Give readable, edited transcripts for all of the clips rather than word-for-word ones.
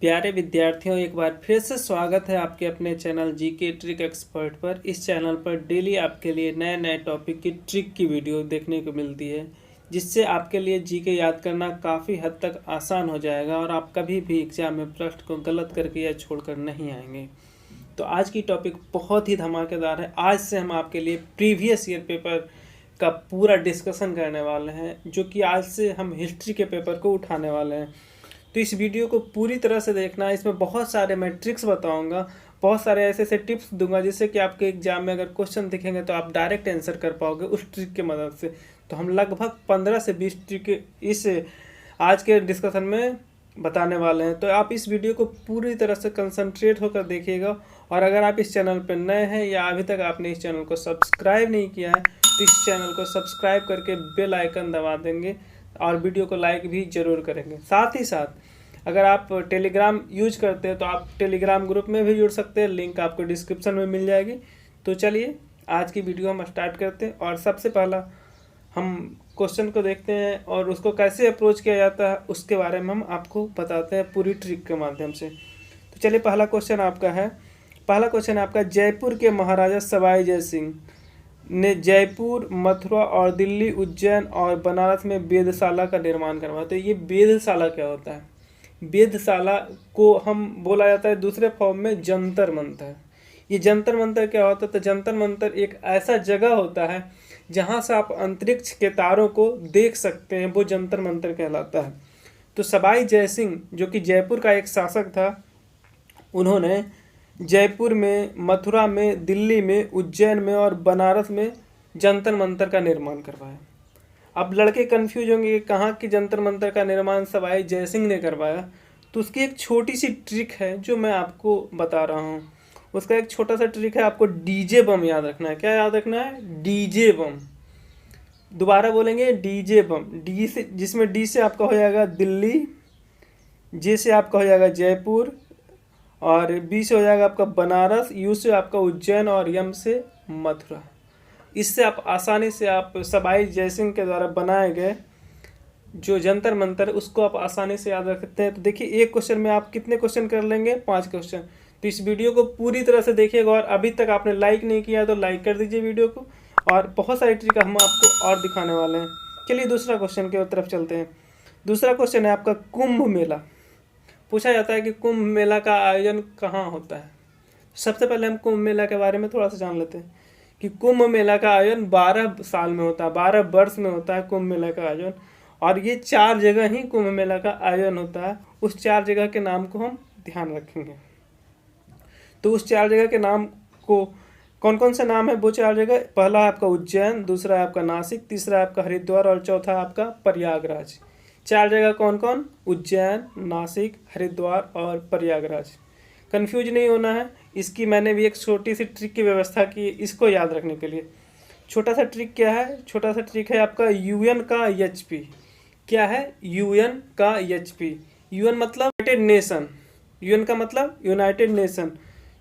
प्यारे विद्यार्थियों, एक बार फिर से स्वागत है आपके अपने चैनल जीके ट्रिक एक्सपर्ट पर। इस चैनल पर डेली आपके लिए नए नए टॉपिक की ट्रिक की वीडियो देखने को मिलती है, जिससे आपके लिए जीके याद करना काफ़ी हद तक आसान हो जाएगा और आप कभी भी एग्जाम में प्रश्न को गलत करके या छोड़कर नहीं आएंगे। तो आज की टॉपिक बहुत ही धमाकेदार है। आज से हम आपके लिए प्रीवियस ईयर पेपर का पूरा डिस्कशन करने वाले हैं, जो कि आज से हम हिस्ट्री के पेपर को उठाने वाले हैं। तो इस वीडियो को पूरी तरह से देखना। इसमें बहुत सारे मैं ट्रिक्स बताऊंगा, बहुत सारे ऐसे ऐसे टिप्स दूंगा जिससे कि आपके एग्जाम में अगर क्वेश्चन दिखेंगे तो आप डायरेक्ट आंसर कर पाओगे उस ट्रिक की मदद से। तो हम लगभग 15 से 20 ट्रिक इस आज के डिस्कशन में बताने वाले हैं। तो आप इस वीडियो को पूरी तरह से कंसंट्रेट होकर देखिएगा। और अगर आप इस चैनल पर नए हैं या अभी तक आपने इस चैनल को सब्सक्राइब नहीं किया है तो इस चैनल को सब्सक्राइब करके बेल आइकन दबा देंगे और वीडियो को लाइक भी ज़रूर करेंगे। साथ ही साथ अगर आप टेलीग्राम यूज करते हैं तो आप टेलीग्राम ग्रुप में भी जुड़ सकते हैं, लिंक आपको डिस्क्रिप्शन में मिल जाएगी। तो चलिए आज की वीडियो हम स्टार्ट करते हैं और सबसे पहला हम क्वेश्चन को देखते हैं और उसको कैसे अप्रोच किया जाता है उसके बारे में हम आपको बताते हैं पूरी ट्रिक के माध्यम से। तो चलिए पहला क्वेश्चन आपका जयपुर के महाराजा सवाई जय सिंह ने जयपुर, मथुरा और दिल्ली, उज्जैन और बनारस में वेधशाला का निर्माण करवाया। तो ये वेधशाला क्या होता है? वेधशाला को हम बोला जाता है दूसरे फॉर्म में जंतर मंतर। ये जंतर मंतर क्या होता है? तो जंतर मंतर एक ऐसा जगह होता है जहाँ से आप अंतरिक्ष के तारों को देख सकते हैं, वो जंतर मंतर कहलाता है। तो सवाई जय सिंह जो कि जयपुर का एक शासक था, उन्होंने जयपुर में, मथुरा में, दिल्ली में, उज्जैन में और बनारस में जंतर मंतर का निर्माण करवाया। अब लड़के कंफ्यूज होंगे कि कहाँ की जंतर मंतर का निर्माण सवाई जय सिंह ने करवाया। तो उसकी एक छोटी सी ट्रिक है जो मैं आपको बता रहा हूँ। उसका एक छोटा सा ट्रिक है, आपको डीजे बम याद रखना है। क्या याद रखना है? डीजे बम। दोबारा बोलेंगे, डीजे बम। डी से, जिसमें डी से आपका हो जाएगा दिल्ली, जे से आपका हो जाएगा जयपुर और बी से हो जाएगा आपका बनारस, यू से आपका उज्जैन और यम से मथुरा। इससे आप आसानी से आप सवाई जय सिंह के द्वारा बनाए गए जो जंतर मंतर उसको आप आसानी से याद रख सकते हैं। तो देखिए एक क्वेश्चन में आप कितने क्वेश्चन कर लेंगे? 5 क्वेश्चन। तो इस वीडियो को पूरी तरह से देखिएगा और अभी तक आपने लाइक नहीं किया तो लाइक कर दीजिए वीडियो को। और बहुत सारी ट्रिक हम आपको और दिखाने वाले हैं। चलिए दूसरा क्वेश्चन की तरफ चलते हैं। दूसरा क्वेश्चन है आपका कुंभ मेला। पूछा जाता है कि कुंभ मेला का आयोजन कहाँ होता है। सबसे पहले हम कुंभ मेला के बारे में थोड़ा सा जान लेते हैं कि कुंभ मेला का आयोजन 12 साल में होता है, 12 वर्ष में होता है कुंभ मेला का आयोजन। और ये 4 जगह ही कुंभ मेला का आयोजन होता है। उस 4 जगह के नाम को हम ध्यान रखेंगे। तो उस 4 जगह के नाम को कौन कौन से नाम है? वो 4 जगह, पहला है आपका उज्जैन, दूसरा है आपका नासिक, तीसरा है आपका हरिद्वार और चौथा है आपका प्रयागराज। 4 जगह कौन कौन? उज्जैन, नासिक, हरिद्वार और प्रयागराज। कंफ्यूज नहीं होना है। इसकी मैंने भी एक छोटी सी ट्रिक की व्यवस्था की इसको याद रखने के लिए। छोटा सा ट्रिक क्या है? छोटा सा ट्रिक है आपका यूएन का एचपी। क्या है? यूएन का एचपी। यूएन मतलब यूनाइटेड नेशन। यूएन का मतलब यूनाइटेड नेशन।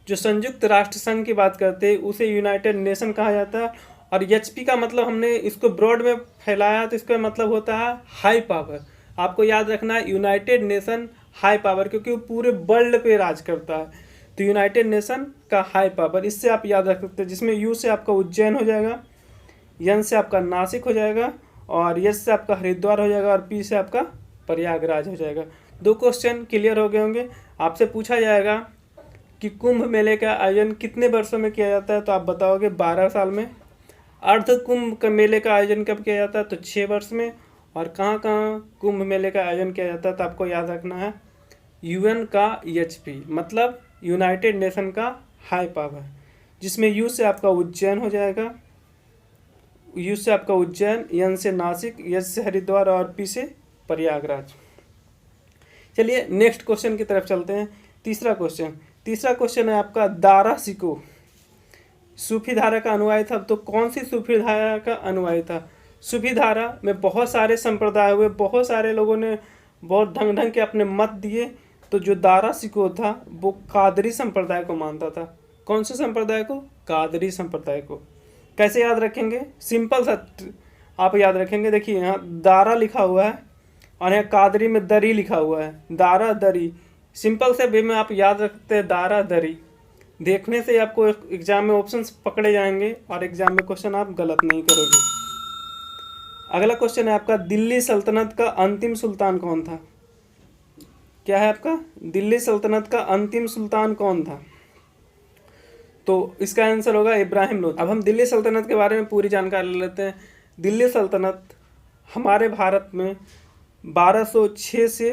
जो संयुक्त राष्ट्र संघ की बात करते हैं उसे यूनाइटेड नेशन कहा जाता है। और एचपी का मतलब हमने इसको ब्रॉड में फैलाया तो इसका मतलब होता है हाई पावर। आपको याद रखना है यूनाइटेड नेशन हाई पावर, क्योंकि वो पूरे वर्ल्ड पे राज करता है। तो यूनाइटेड नेशन का हाई पावर, इससे आप याद रख सकते हैं। जिसमें यू से आपका उज्जैन हो जाएगा, एन से आपका नासिक हो जाएगा और एस से आपका हरिद्वार हो जाएगा और पी से आपका प्रयागराज हो जाएगा। 2 क्वेश्चन क्लियर हो गए होंगे। आपसे पूछा जाएगा कि कुंभ मेले का आयोजन कितने वर्षों में किया जाता है, तो आप बताओगे 12 साल में। अर्ध कुंभ मेले का आयोजन कब किया जाता है? तो 6 वर्ष में। और कहाँ कहाँ कुंभ मेले का आयोजन किया जाता है? तो आपको याद रखना है यूएन का एचपी मतलब यूनाइटेड नेशन का हाई पावर, जिसमें यू से आपका उज्जैन हो जाएगा, यू से आपका उज्जैन, एन से नासिक, एस से हरिद्वार और पी से प्रयागराज। चलिए नेक्स्ट क्वेश्चन की तरफ चलते हैं। तीसरा क्वेश्चन है आपका दारा सिको सूफी धारा का अनुयायी था। तो कौन सी सूफी धारा का अनुयायी था? सूफी धारा में बहुत सारे संप्रदाय हुए, बहुत सारे लोगों ने बहुत ढंग ढंग के अपने मत दिए। तो जो दारा सिको था वो कादरी संप्रदाय को मानता था। कौन से संप्रदाय को? कादरी संप्रदाय को। कैसे याद रखेंगे? सिंपल सा आप याद रखेंगे। देखिए यहाँ दारा लिखा हुआ है और यहाँ कादरी में दरी लिखा हुआ है। दारा दरी सिंपल से वे में आप याद रखते हैं दारा दरी, देखने से आपको एग्जाम में ऑप्शंस पकड़े जाएंगे और एग्जाम में क्वेश्चन आप गलत नहीं करोगे। अगला क्वेश्चन है आपका, दिल्ली सल्तनत का अंतिम सुल्तान कौन था? क्या है आपका? दिल्ली सल्तनत का अंतिम सुल्तान कौन था? तो इसका आंसर होगा इब्राहिम लोदी। अब हम दिल्ली सल्तनत के बारे में पूरी जानकारी ले लेते हैं। दिल्ली सल्तनत हमारे भारत में 1206 से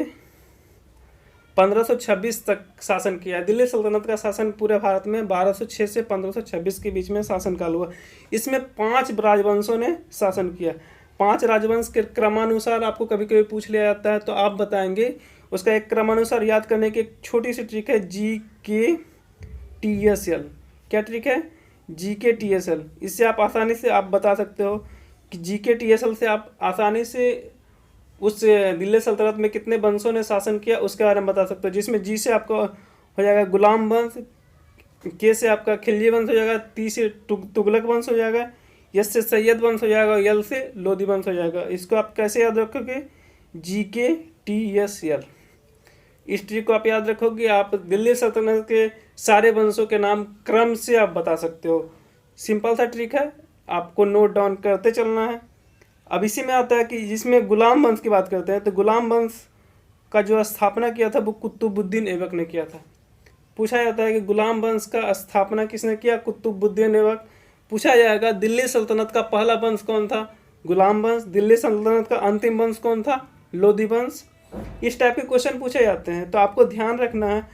1526 तक शासन किया। दिल्ली सल्तनत का शासन पूरे भारत में 1206 से 1526 के बीच में शासनकाल हुआ। इसमें 5 राजवंशों ने शासन किया। 5 राजवंश के क्रमानुसार आपको कभी कभी पूछ लिया जाता है, तो आप बताएंगे। उसका एक क्रमानुसार याद करने की एक छोटी सी ट्रिक है, GKTSL। क्या ट्रिक है? GKTSL। इससे आप आसानी से आप बता सकते हो कि GKTSL से आप आसानी से उस दिल्ली सल्तनत में कितने वंशों ने शासन किया उसके बारे में बता सकते हो। जिसमें जी से आपका हो जाएगा गुलाम वंश, के से आपका खिलजी वंश हो जाएगा, टी से तुगलक वंश हो जाएगा, एस से सैयद वंश हो जाएगा, यल से लोधी वंश हो जाएगा। इसको आप कैसे याद रखोगे? GKTSL। इस ट्रिक को आप याद रखोगे, आप दिल्ली सल्तनत के सारे वंशों के नाम क्रम से आप बता सकते हो। सिंपल सा ट्रिक है, आपको नोट डाउन करते चलना है। अब इसी में आता है कि जिसमें गुलाम वंश की बात करते हैं, तो गुलाम वंश का जो स्थापना किया था वो कुतुबुद्दीन ऐबक ने किया था। पूछा जाता है कि गुलाम वंश का स्थापना किसने किया? कुतुबुद्दीन ऐबक। पूछा जाएगा दिल्ली सल्तनत का पहला वंश कौन था? गुलाम वंश। दिल्ली सल्तनत का अंतिम वंश कौन था? लोधी वंश। इस टाइप के क्वेश्चन पूछे जाते हैं, तो आपको ध्यान रखना है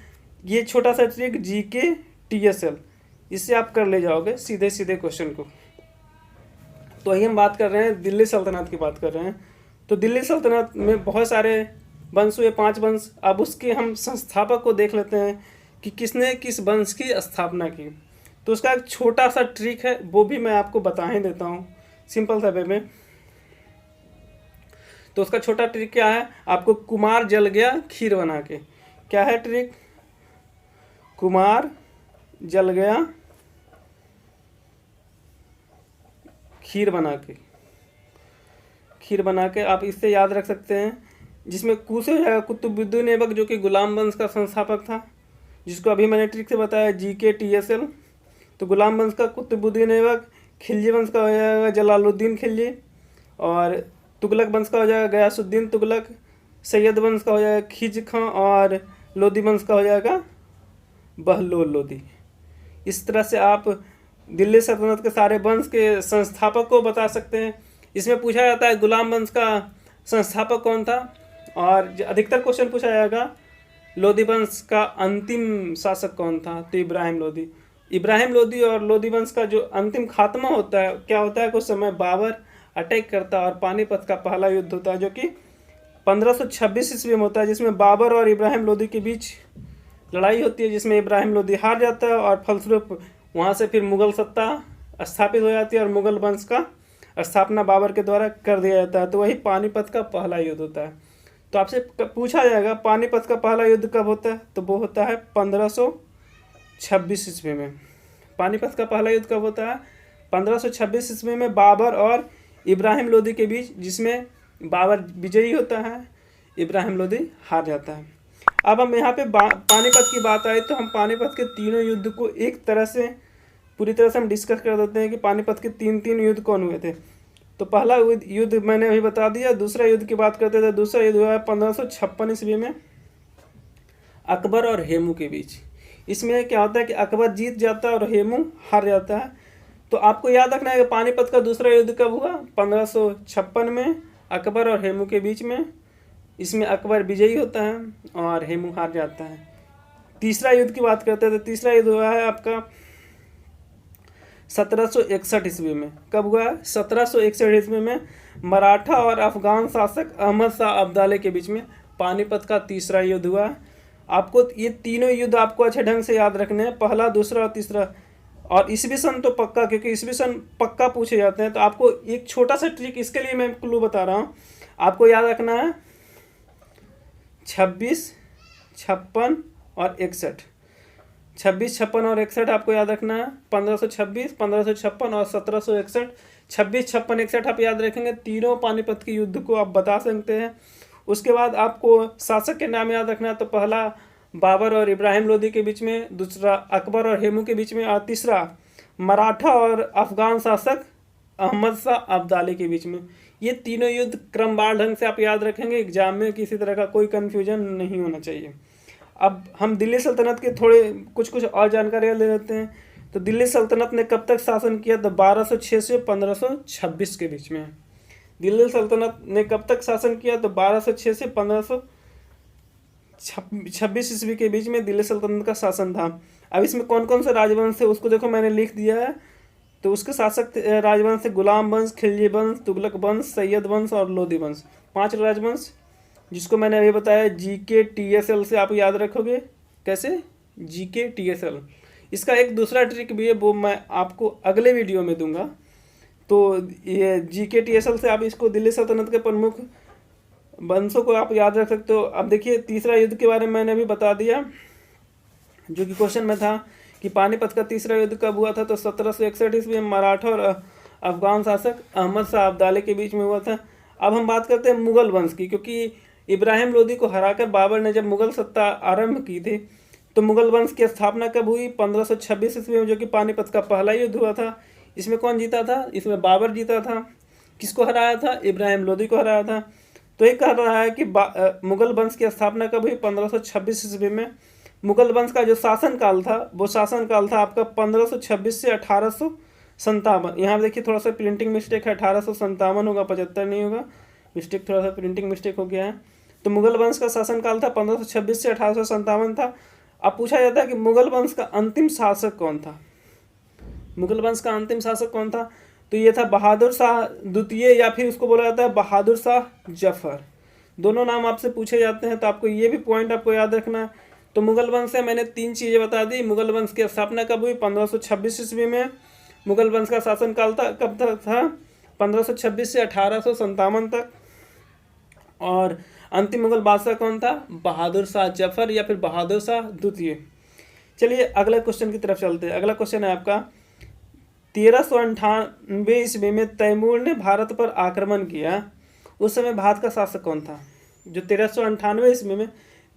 ये छोटा सा ट्रिक GKTSL, इससे आप कर ले जाओगे सीधे सीधे क्वेश्चन को। तो अभी हम बात कर रहे हैं दिल्ली सल्तनत की बात कर रहे हैं। तो दिल्ली सल्तनत में बहुत सारे वंश हुए, 5 वंश। अब उसके हम संस्थापक को देख लेते हैं कि किसने किस वंश की स्थापना की। तो उसका एक छोटा सा ट्रिक है, वो भी मैं आपको बता ही देता हूँ सिंपल सा वे में। तो उसका छोटा ट्रिक क्या है? आपको कुमार जल गया खीर बना के। क्या है ट्रिक? कुमार जल गया खीर बना के आप इससे याद रख सकते हैं। जिसमें कु से हो जाएगा कुतुबुद्दीन ऐबक, जो कि गुलाम वंश का संस्थापक था, जिसको अभी मैंने ट्रिक से बताया GKTSL। तो गुलाम वंश का कुतुबुद्दीन ऐबक, खिलजी वंश का हो जाएगा जलालुद्दीन खिलजी, और तुगलक वंश का हो जाएगा गयासुद्दीन तुगलक, सैयद वंश का हो जाएगा खिज खां, और लोधी वंश का हो जाएगा बहलोल लोधी। इस तरह से आप दिल्ली सल्तनत के सारे वंश के संस्थापक को बता सकते हैं। इसमें पूछा जाता है गुलाम वंश का संस्थापक कौन था, और अधिकतर क्वेश्चन पूछा जाएगा लोधी वंश का अंतिम शासक कौन था, तो इब्राहिम लोधी। इब्राहिम लोधी और लोधी वंश का जो अंतिम खात्मा होता है, क्या होता है, कुछ समय बाबर अटैक करता है और पानीपत का पहला युद्ध होता है, जो कि 1526 ईस्वी में होता है, जिसमें बाबर और इब्राहिम लोधी के बीच लड़ाई होती है, जिसमें इब्राहिम लोधी हार जाता है और फलस्वरूप वहाँ से फिर मुगल सत्ता स्थापित हो जाती है और मुगल वंश का स्थापना बाबर के द्वारा कर दिया जाता है। तो वही पानीपत का पहला युद्ध होता है। तो आपसे पूछा जाएगा पानीपत का पहला युद्ध कब होता है, तो वो होता है 1526 ईस्वी में। पानीपत का पहला युद्ध कब होता है? 1526 ईस्वी में बाबर और इब्राहिम लोधी के बीच, जिसमें बाबर विजयी होता है, इब्राहिम लोधी हार जाता है। अब हम यहाँ पे पानीपत की बात आई, तो हम पानीपत के तीनों युद्ध को एक तरह से पूरी तरह से हम डिस्कस कर देते हैं कि पानीपत के तीन युद्ध कौन हुए थे। तो पहला युद्ध मैंने अभी बता दिया। दूसरा युद्ध की बात करते थे, दूसरा युद्ध हुआ है 1556 ईस्वी में अकबर और हेमू के बीच। इसमें क्या होता है कि अकबर जीत जाता है और हेमू हार जाता है। तो आपको याद रखना है कि पानीपत का दूसरा युद्ध कब हुआ? 1556 में अकबर और हेमू के बीच में। इसमें अकबर विजयी होता है और हेमू हार जाता है। तीसरा युद्ध की बात करते हैं, तो तीसरा युद्ध हुआ है आपका 1761 ईस्वी में। कब हुआ है? 1761 ईस्वी में मराठा और अफगान शासक अहमद शाह अब्दाली के बीच में पानीपत का तीसरा युद्ध हुआ। आपको ये तीनों युद्ध आपको अच्छे ढंग से याद रखने हैं, पहला, दूसरा और तीसरा। और ईस्वी सन तो पक्का, क्योंकि ईस्वी सन पक्का पूछे जाते हैं। तो आपको एक छोटा सा ट्रिक, इसके लिए मैं क्लू बता रहा हूँ, आपको याद रखना है 26, 56 और 61। 26, 56 और 61 आपको याद रखना है। 1526, 1556 और 1761। 26, 56, 61 आप याद रखेंगे, तीनों पानीपत के युद्ध को आप बता सकते हैं। उसके बाद आपको शासक के नाम याद रखना है। तो पहला बाबर और इब्राहिम लोदी के बीच में, दूसरा अकबर और हेमू के बीच में, और तीसरा मराठा और अफगान शासक अहमद शाह अब्दाली के बीच में। ये तीनों युद्ध क्रमवार ढंग से आप याद रखेंगे, एग्जाम में किसी तरह का कोई कन्फ्यूजन नहीं होना चाहिए। अब हम दिल्ली सल्तनत के थोड़े कुछ और जानकारियाँ ले लेते हैं। तो दिल्ली सल्तनत ने कब तक शासन किया? तो 1206 से 1526 के बीच में। दिल्ली सल्तनत ने कब तक शासन किया? तो 1206 से 1526 ईस्वी के बीच में दिल्ली सल्तनत का शासन था। अब इसमें कौन कौन से राजवंश है उसको देखो, मैंने लिख दिया है। तो उसके शासक राजवंश से गुलाम वंश, खिलजी वंश, तुगलक वंश, सैयद वंश और लोधी वंश। 5 राजवंश जिसको मैंने अभी बताया। GK TSL से आप याद रखोगे। कैसे? GK TSL। इसका एक दूसरा ट्रिक भी है, वो मैं आपको अगले वीडियो में दूंगा। तो ये GK TSL से आप इसको दिल्ली सल्तनत के प्रमुख वंशों को आप याद रख सकते हो। अब देखिए तीसरा युद्ध के बारे में मैंने अभी बता दिया, जो कि क्वेश्चन में था कि पानीपत का तीसरा युद्ध कब हुआ था? तो 1761 ईस्वी में मराठा और अफगान शासक अहमद शाह अब्दाली के बीच में हुआ था। अब हम बात करते हैं मुगल वंश की, क्योंकि इब्राहिम लोदी को हराकर बाबर ने जब मुगल सत्ता आरंभ की थी, तो मुगल वंश की स्थापना कब हुई? 1526 ईस्वी में, जो कि पानीपत का पहला युद्ध हुआ था। इसमें कौन जीता था? इसमें बाबर जीता था। किसको हराया था? इब्राहिम लोदी को हराया था। तो ये कह रहा है कि मुगल वंश की स्थापना कब हुई? 1526 ईस्वी में। मुगल वंश का जो शासनकाल था वो शासनकाल था आपका 1526 से 1857। यहाँ देखिए थोड़ा सा प्रिंटिंग मिस्टेक है, 1857 होगा, 75 नहीं होगा, मिस्टेक, थोड़ा सा प्रिंटिंग मिस्टेक हो गया है। तो मुगल वंश का शासनकाल था 1526 से 1857 था। अब पूछा जाता है कि मुगल वंश का अंतिम शासक कौन था? मुगल वंश का अंतिम शासक कौन था? तो ये था बहादुर शाह द्वितीय, या फिर उसको बोला जाता है बहादुर शाह जफर। दोनों नाम आपसे पूछे जाते हैं, तो आपको ये भी पॉइंट आपको याद रखना है। तो मुगल वंश से मैंने 3 चीज़ें बता दी। मुगल वंश की स्थापना कब हुई? 1526 ईस्वी में। मुगल वंश का शासनकाल था कब तक था? 1526 से 1857 तक। और अंतिम मुगल बादशाह कौन था? बहादुर शाह जफर या फिर बहादुर शाह द्वितीय। चलिए अगले क्वेश्चन की तरफ चलते हैं। अगला क्वेश्चन है आपका 1398 ईस्वी में तैमूर ने भारत पर आक्रमण किया। उस समय भारत का शासक कौन था? जो 1398 ईस्वी में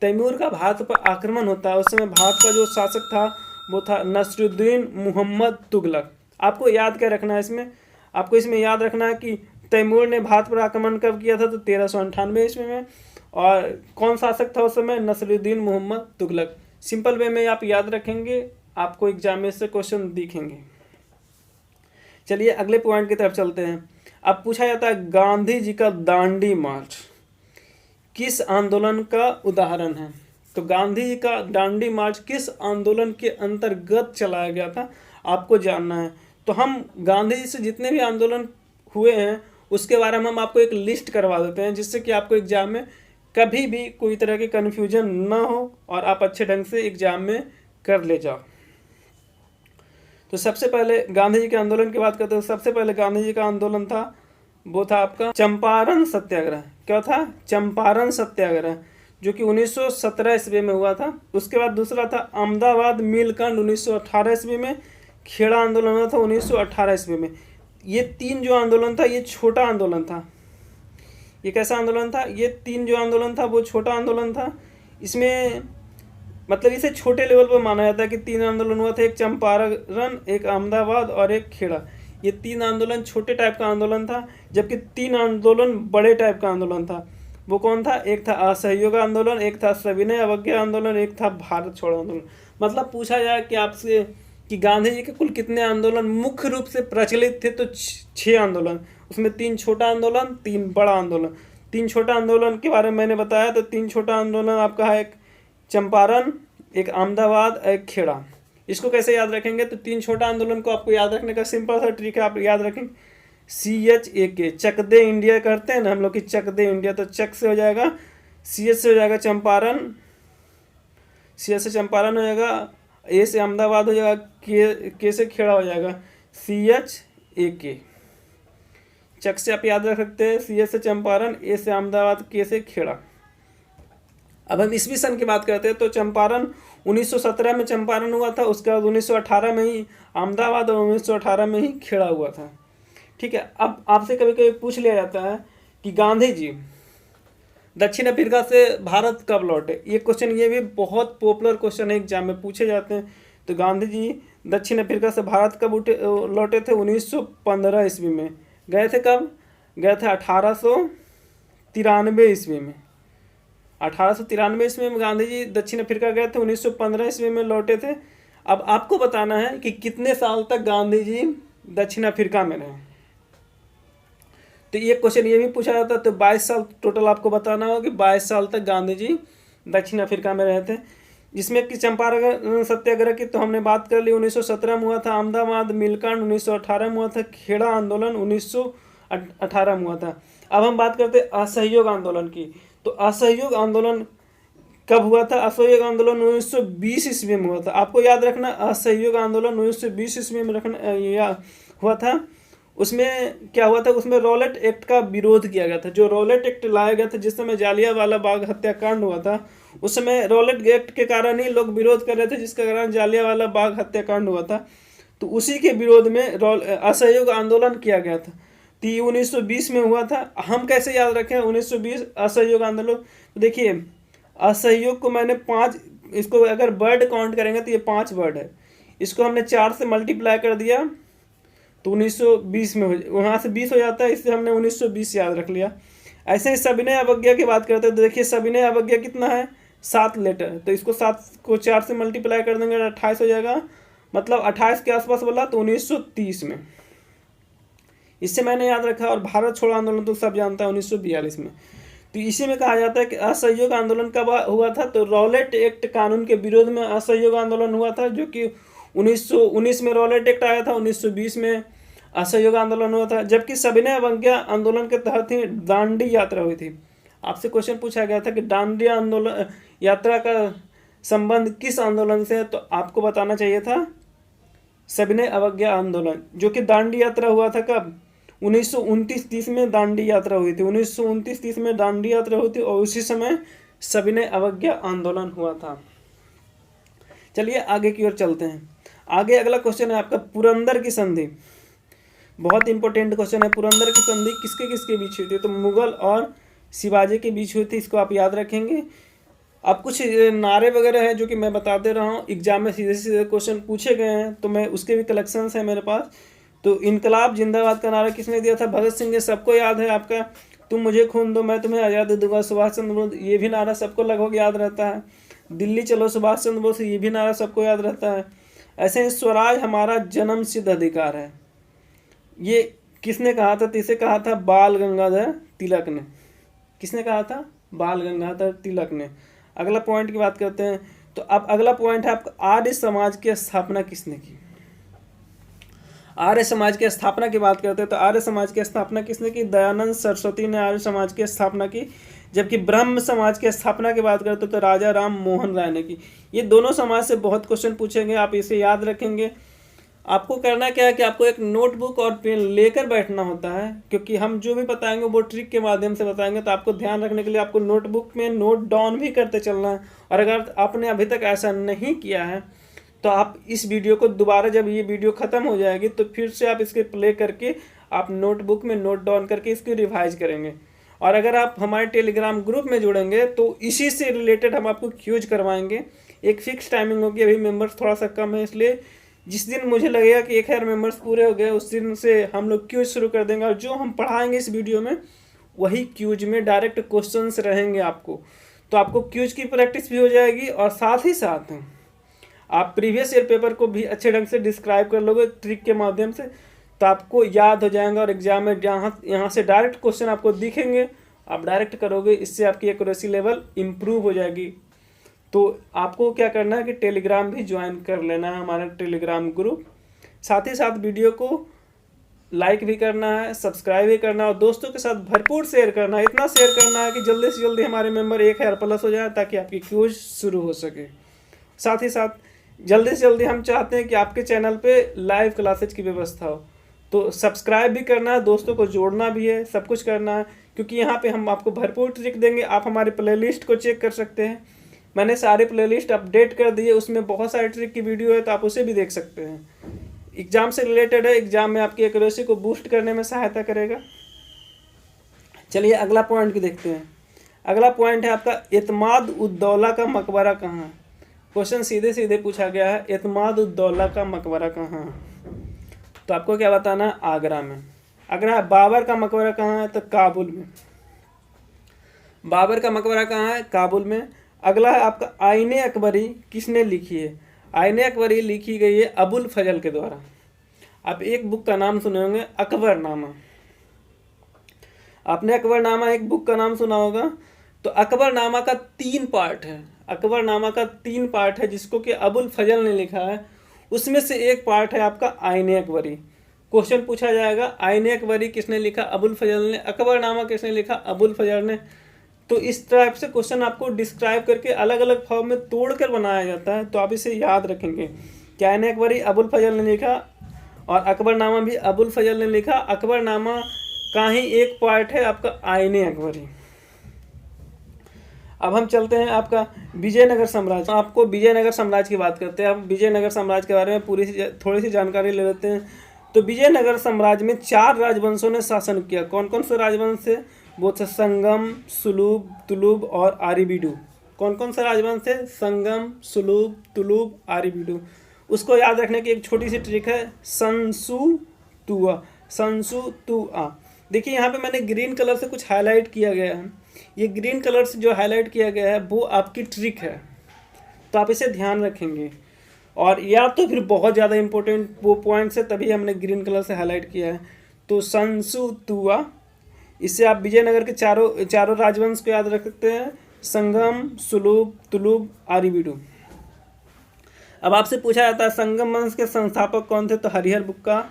तैमूर का भारत पर आक्रमण होता है, उस समय भारत का जो शासक था वो था नसरुद्दीन मुहम्मद तुगलक। आपको याद क्या रखना है इसमें? आपको इसमें याद रखना है कि तैमूर ने भारत पर आक्रमण कब किया था? तो 1398 ईस्वी में। और कौन शासक था उस समय? नसरुद्दीन मुहम्मद तुगलक। सिंपल वे में आप याद रखेंगे, आपको एग्जाम में से क्वेश्चन दिखेंगे। चलिए अगले पॉइंट की तरफ चलते हैं। अब पूछा जाता है गांधी जी का दांडी मार्च किस आंदोलन का उदाहरण है? तो गांधी जी का दांडी मार्च किस आंदोलन के अंतर्गत चलाया गया था, आपको जानना है। तो हम गांधी जी से जितने भी आंदोलन हुए हैं उसके बारे में हम आपको एक लिस्ट करवा देते हैं, जिससे कि आपको एग्जाम में कभी भी कोई तरह की कन्फ्यूजन ना हो और आप अच्छे ढंग से एग्जाम में कर ले जाओ। तो सबसे पहले गांधी जी के आंदोलन की बात करते हैं। सबसे पहले गांधी जी का आंदोलन था वो था आपका चंपारण सत्याग्रह। क्या था? चंपारण सत्याग्रह, जो कि 1917 ईस्वी में हुआ था। उसके बाद दूसरा था अहमदाबाद मिलकांड 1918 ईस्वी में। खेड़ा आंदोलन हुआ था 1918 ईस्वी में। ये 3 जो आंदोलन था ये छोटा आंदोलन था। ये कैसा आंदोलन था? ये 3 जो आंदोलन था वो छोटा आंदोलन था। इसमें मतलब इसे छोटे लेवल पर माना जाता है कि 3 आंदोलन हुआ था, एक चंपारण, एक अहमदाबाद और एक खेड़ा। ये 3 आंदोलन छोटे टाइप का आंदोलन था, जबकि 3 आंदोलन बड़े टाइप का आंदोलन था। वो कौन था? एक था असहयोग आंदोलन, एक था सविनय अवज्ञा आंदोलन, एक था भारत छोड़ो आंदोलन। मतलब पूछा जाए कि आपसे कि गांधी जी के कुल कितने आंदोलन मुख्य रूप से प्रचलित थे, तो 6 आंदोलन। उसमें 3 छोटा आंदोलन, 3 बड़ा आंदोलन। 3 छोटा आंदोलन के बारे में मैंने बताया। तो 3 छोटा आंदोलन आपका है एक चंपारण, एक अहमदाबाद, एक खेड़ा। इसको कैसे याद रखेंगे? तो 3 छोटा आंदोलन को आपको याद रखने का सिंपल सा ट्रिक है, आप याद रखें CHAK, चक दे इंडिया करते हैं ना हम लोग कि चक दे इंडिया, तो चक से हो जाएगा, CH से हो जाएगा चंपारण, CH से चंपारण हो जाएगा, A से अहमदाबाद हो जाएगा, K से खेड़ा हो जाएगा, CHAK। चक से आप याद रख सकते हैं, CH से चंपारण, A से अहमदाबाद, K से खेड़ा। अब हम ईस्वी सन की बात करते हैं। तो चंपारण 1917 में चंपारण हुआ था। उसके बाद 1918 में ही अहमदाबाद और 1918 में ही खेड़ा हुआ था। ठीक है। अब आपसे कभी कभी पूछ लिया जाता है कि गांधी जी दक्षिण अफ्रीका से भारत कब लौटे? ये क्वेश्चन, ये भी बहुत पॉपुलर क्वेश्चन है, एग्जाम में पूछे जाते हैं। तो गांधी जी दक्षिण अफ्रीका से भारत कब लौटे थे? 1915 ईस्वी में। गए थे कब? गए थे 1893 ईस्वी में। 1893 ईस्वी में गांधी जी दक्षिण अफ्रीका गए थे, 1915 ईस्वी में लौटे थे। अब आपको बताना है कि कितने साल तक गांधी जी दक्षिण अफ्रीका में रहे। तो ये क्वेश्चन ये भी पूछा जाता है। तो 22 साल टोटल आपको बताना होगा कि 22 साल तक गांधी जी दक्षिण अफ्रीका में रहे थे। जिसमें कि चंपारण सत्याग्रह की तो हमने बात कर ली, 1917 में हुआ था। अहमदाबाद मिलकांड 1918 में हुआ था। खेड़ा आंदोलन 1918 में हुआ था। अब हम बात करते हैं असहयोग आंदोलन की। तो असहयोग आंदोलन कब हुआ था? असहयोग आंदोलन 1920 ईस्वी में हुआ था। आपको याद रखना, असहयोग आंदोलन 1920 ईस्वी में रखना हुआ था। उसमें क्या हुआ था? उसमें रॉलेट एक्ट का विरोध किया गया था। जो रॉलेट एक्ट लाया गया था, जिस समय जालियांवाला बाग हत्याकांड हुआ था, उस समय रॉलेट एक्ट के कारण ही लोग विरोध कर रहे थे, जिसके कारण जालियांवाला बाग हत्याकांड हुआ था। तो उसी के विरोध में असहयोग आंदोलन किया गया था। तो ये 1920 में हुआ था। हम कैसे याद रखें 1920 असहयोग आंदोलन? तो देखिए, असहयोग को मैंने 5, इसको अगर वर्ड काउंट करेंगे तो ये 5 वर्ड है। इसको हमने 4 से मल्टीप्लाई कर दिया तो 1920 में वहाँ से 20 हो जाता है, इससे हमने 1920 याद रख लिया। ऐसे ही सविनय अवज्ञा की बात करते हैं। तो देखिए, सविनय अवज्ञा कितना है? 7 लेटर। तो इसको 7 को 4 से मल्टीप्लाई कर देंगे 28 हो जाएगा, मतलब 28 के आसपास बोला तो 1930 में। इससे मैंने याद रखा। और भारत छोड़ो आंदोलन तो सब जानता है 1942 में। तो इसी में कहा जाता है कि असहयोग आंदोलन कब हुआ था? तो रॉलेट एक्ट कानून के विरोध में असहयोग आंदोलन हुआ था, जो कि 1919 में रॉलेट एक्ट आया था, 1920 में असहयोग आंदोलन हुआ था। जबकि सविनय अवज्ञा आंदोलन के तहत ही दांडी यात्रा हुई थी। आपसे क्वेश्चन पूछा गया था कि दांडी आंदोलन यात्रा का संबंध किस आंदोलन से है? तो आपको बताना चाहिए था सविनय अवज्ञा आंदोलन, जो कि दांडी यात्रा हुआ था कब? 1929-30 में दांडी यात्रा हुई थी। 1929-30 में दांडी यात्रा हुई थी और उसी समय सविनय अवज्ञा आंदोलन हुआ था। चलिए आगे की ओर चलते हैं। आगे अगला क्वेश्चन है आपका पुरंदर की संधि। बहुत इंपॉर्टेंट क्वेश्चन है। पुरंदर की संधि किसके किसके बीच हुई थी? तो मुगल और शिवाजी के बीच हुई थी। इसको आप याद रखेंगे। अब कुछ नारे वगैरह हैं जो कि मैं बता दे रहा हूँ, एग्जाम में सीधे सीधे क्वेश्चन पूछे गए हैं, तो मैं उसके भी कलेक्शंस हैं मेरे पास। तो इनकलाब जिंदाबाद का नारा किसने दिया था? भगत सिंह ने। सबको याद है आपका, तुम मुझे खून दो मैं तुम्हें आज़ादी दूंगा, सुभाष चंद्र बोस। ये भी नारा सबको लगभग याद रहता है। दिल्ली चलो सुभाष चंद्र बोस, ये भी नारा सबको याद रहता है। ऐसे ही स्वराज हमारा जन्म सिद्ध अधिकार है, ये किसने कहा था? तो इसे कहा था बाल गंगाधर तिलक ने। किसने कहा था? बाल गंगाधर तिलक ने। अगला पॉइंट की बात करते हैं। तो अब अगला पॉइंट है आपका, आर्य समाज की स्थापना किसने की? आर्य समाज की स्थापना की बात करते हैं। तो आर्य समाज की स्थापना किसने की? दयानंद सरस्वती ने आर्य समाज की स्थापना की। जबकि ब्रह्म समाज की स्थापना की बात करते हैं तो राजा राम मोहन राय ने की। ये दोनों समाज से बहुत क्वेश्चन पूछेंगे, आप इसे याद रखेंगे। आपको करना क्या है कि आपको एक नोटबुक और पेन लेकर बैठना होता है, क्योंकि हम जो भी बताएंगे वो ट्रिक के माध्यम से बताएंगे। तो आपको ध्यान रखने के लिए आपको नोटबुक में नोट डाउन भी करते चलना है। और अगर आपने अभी तक ऐसा नहीं किया है तो आप इस वीडियो को दोबारा, जब ये वीडियो ख़त्म हो जाएगी तो फिर से आप इसके प्ले करके आप नोटबुक में नोट डाउन करके इसकी रिवाइज करेंगे। और अगर आप हमारे टेलीग्राम ग्रुप में जुड़ेंगे तो इसी से रिलेटेड हम आपको क्यूज करवाएंगे। एक फिक्स टाइमिंग होगी, अभी मेंबर्स थोड़ा सा कम है, इसलिए जिस दिन मुझे लगेगा कि 1000 मेंबर्स पूरे हो गए उस दिन से हम लोग क्यूज शुरू कर देंगे। और जो हम पढ़ाएंगे इस वीडियो में वही क्यूज में डायरेक्ट क्वेश्चंस रहेंगे आपको। तो आपको क्यूज की प्रैक्टिस भी हो जाएगी और साथ ही साथ आप प्रीवियस ईयर पेपर को भी अच्छे ढंग से डिस्क्राइब कर लोगे ट्रिक के माध्यम से, तो आपको याद हो जाएगा। और एग्जाम में यहाँ से डायरेक्ट क्वेश्चन आपको दिखेंगे, आप डायरेक्ट करोगे, इससे आपकी एक्यूरेसी लेवल इम्प्रूव हो जाएगी। तो आपको क्या करना है कि टेलीग्राम भी ज्वाइन कर लेना है, हमारा टेलीग्राम ग्रुप। साथ ही साथ वीडियो को लाइक भी करना है, सब्सक्राइब भी करना है और दोस्तों के साथ भरपूर शेयर करना है। इतना शेयर करना है कि जल्दी से जल्दी हमारे मेंबर 1000 प्लस हो जाए, ताकि आपकी क्यूज शुरू हो सके। साथ ही साथ जल्दी से जल्दी हम चाहते हैं कि आपके चैनल पे लाइव क्लासेज की व्यवस्था हो। तो सब्सक्राइब भी करना है, दोस्तों को जोड़ना भी है, सब कुछ करना है, क्योंकि यहाँ पे हम आपको भरपूर ट्रिक देंगे। आप हमारे प्लेलिस्ट को चेक कर सकते हैं, मैंने सारे प्लेलिस्ट अपडेट कर दिए, उसमें बहुत सारे ट्रिक की वीडियो है, तो आप उसे भी देख सकते हैं। एग्जाम से रिलेटेड है, एग्जाम में आपकी एक्यूरेसी को बूस्ट करने में सहायता करेगा। चलिए अगला पॉइंट की देखते हैं। अगला पॉइंट है आपका एतमाद उद दौला का मकबरा कहाँ है। क्वेश्चन सीधे सीधे पूछा गया है, एतमाद उद दौला का मकबरा कहाँ है। तो आपको क्या बताना है, आगरा में। अगला बाबर का मकबरा कहाँ है, तो काबुल में। बाबर का मकबरा कहाँ है, काबुल में। अगला है आपका आईने अकबरी किसने लिखी है। आईने अकबरी लिखी गई है अबुल फजल के द्वारा। आप एक बुक का नाम सुने होंगे, अकबरनामा। आपने अकबरनामा एक बुक का नाम सुना होगा। तो अकबरनामा का 3 पार्ट है, अकबरनामा का 3 पार्ट है जिसको कि अबुल फजल ने लिखा है। उसमें से एक पार्ट है आपका आईने अकबरी। क्वेश्चन पूछा जाएगा, आईने अकबरी किसने लिखा, अबुल फजल ने। अकबरनामा किसने लिखा, अबुल फजल ने। तो इस टाइप से क्वेश्चन आपको डिस्क्राइब करके अलग अलग फॉर्म में तोड़ कर बनाया जाता है। तो आप इसे याद रखेंगे कि आईने अकबरी अबुल फजल ने लिखा और अकबरनामा भी अबुल फजल ने लिखा। अकबरनामा का ही एक पार्ट है आपका आईने अकबरी। अब हम चलते हैं आपका विजयनगर साम्राज्य। आपको विजयनगर साम्राज्य की बात करते हैं। हम विजयनगर साम्राज्य के बारे में थोड़ी सी जानकारी ले लेते हैं। तो विजयनगर साम्राज्य में 4 राजवंशों ने शासन किया। कौन कौन से राजवंश थे, वो थे संगम, सुलूब, तुलुब और आरिबीडू। कौन कौन से राजवंश थे, संगम, सुलूब, तुलुब, आरिबीडू। उसको याद रखने की एक छोटी सी ट्रिक है, संसुतुआ, संसुतुआ। देखिए यहाँ पे मैंने ग्रीन कलर से कुछ हाईलाइट किया गया है। ये ग्रीन कलर से जो हाईलाइट किया गया है वो आपकी ट्रिक है, तो आप इसे ध्यान रखेंगे। और या तो फिर बहुत ज़्यादा इंपॉर्टेंट वो पॉइंट्स है, तभी हमने ग्रीन कलर से हाईलाइट किया है। तो संसुतुआ, इससे आप विजयनगर के चारों राजवंश को याद रख सकते हैं, संगम, सुलूब, तुलुब, आरिबीडू। अब आपसे पूछा जाता है संगम वंश के संस्थापक कौन थे, तो हरिहर बुक्का,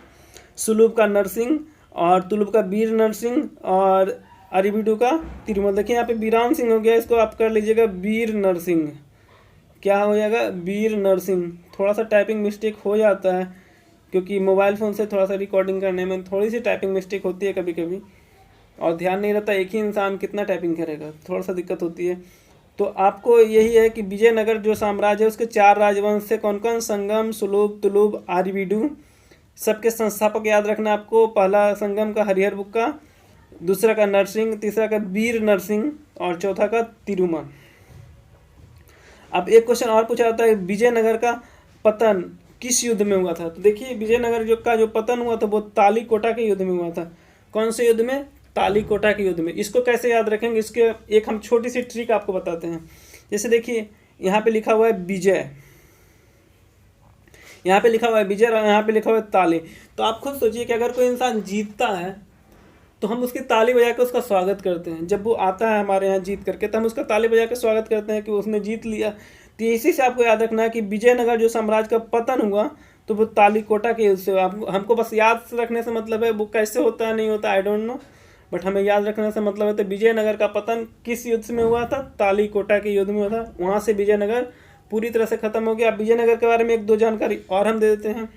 सुलूब का नरसिंह और तुलुब का वीर नरसिंह और आरिबीडू का तिरुमल। देखिए यहाँ पे वीरान सिंह हो गया, इसको आप कर लीजिएगा वीर नरसिंह। क्या हो जाएगा, वीर नरसिंह। थोड़ा सा टाइपिंग मिस्टेक हो जाता है क्योंकि मोबाइल फ़ोन से थोड़ा सा रिकॉर्डिंग करने में थोड़ी सी टाइपिंग मिस्टेक होती है कभी कभी, और ध्यान नहीं रहता एक ही इंसान कितना टाइपिंग करेगा, थोड़ा सा दिक्कत होती है। तो आपको यही है कि विजयनगर जो साम्राज्य है उसके 4 राजवंश थे। कौन कौन, संगम, सुलूब, तुलुब, आरिबीडू। सबके संस्थापक याद रखना आपको, पहला संगम का हरिहर बुक्का, दूसरा का नरसिंह, तीसरा का वीर नरसिंह और चौथा का तिरुमल। अब एक क्वेश्चन और पूछा जाता है, विजयनगर का पतन किस युद्ध में हुआ था। तो देखिए विजयनगर जो पतन हुआ था वो तालीकोटा के युद्ध में हुआ था। कौन से युद्ध में, तालीकोटा के युद्ध में। इसको कैसे याद रखेंगे, इसके एक हम छोटी सी ट्रिक आपको बताते हैं। जैसे देखिए यहाँ पे लिखा हुआ है विजय, यहाँ पे लिखा हुआ है विजय और यहाँ पे लिखा हुआ है ताली। तो आप खुद सोचिए कि अगर कोई इंसान जीतता है तो हम उसकी ताली बजा के उसका स्वागत करते हैं। जब वो आता है हमारे यहाँ जीत करके तो हम उसका ताली बजा के स्वागत करते हैं कि उसने जीत लिया। तो इसी से आपको याद रखना है कि विजयनगर जो साम्राज्य का पतन हुआ तो वो तालीकोटा के युद्ध से। हमको बस याद रखने से मतलब है, वो कैसे होता है नहीं होता आई डोंट नो, बट हमें याद रखने से मतलब है। तो विजयनगर का पतन किस युद्ध में हुआ था, तालीकोटा के युद्ध में हुआ था। वहाँ से विजयनगर पूरी तरह से खत्म हो गया। विजयनगर के बारे में 1-2 जानकारी और हम दे देते हैं।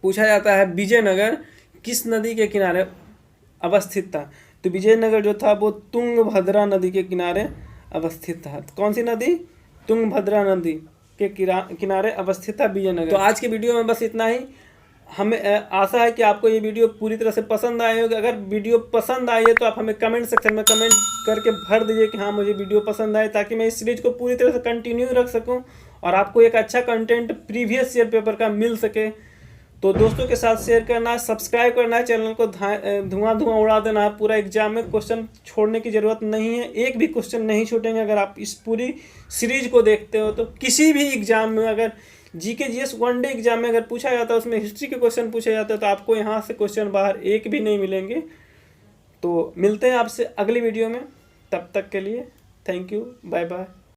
पूछा जाता है विजयनगर किस नदी के किनारे अवस्थित था। तो विजयनगर जो था वो तुंगभद्रा नदी के किनारे अवस्थित था। कौन सी नदी, तुंगभद्रा नदी के किनारे अवस्थित था विजयनगर। तो आज के वीडियो में बस इतना ही। हमें आशा है कि आपको ये वीडियो पूरी तरह से पसंद आए होगी। अगर वीडियो पसंद आई है तो आप हमें कमेंट सेक्शन में कमेंट करके भर दीजिए कि हाँ मुझे वीडियो पसंद आए, ताकि मैं इस सीरीज को पूरी तरह से कंटिन्यू रख सकूं और आपको एक अच्छा कंटेंट प्रीवियस ईयर पेपर का मिल सके। तो दोस्तों के साथ शेयर करना, सब्सक्राइब करना है, चैनल को धुआं उड़ा देना है। पूरा एग्जाम में क्वेश्चन छोड़ने की ज़रूरत नहीं है, एक भी क्वेश्चन नहीं छूटेंगे अगर आप इस पूरी सीरीज को देखते हो। तो किसी भी एग्जाम में अगर जीके जीएस वनडे एग्जाम में अगर पूछा जाता है, उसमें हिस्ट्री के क्वेश्चन पूछे जाते हैं, तो आपको यहाँ से क्वेश्चन बाहर एक भी नहीं मिलेंगे। तो मिलते हैं आपसे अगली वीडियो में, तब तक के लिए थैंक यू, बाय बाय।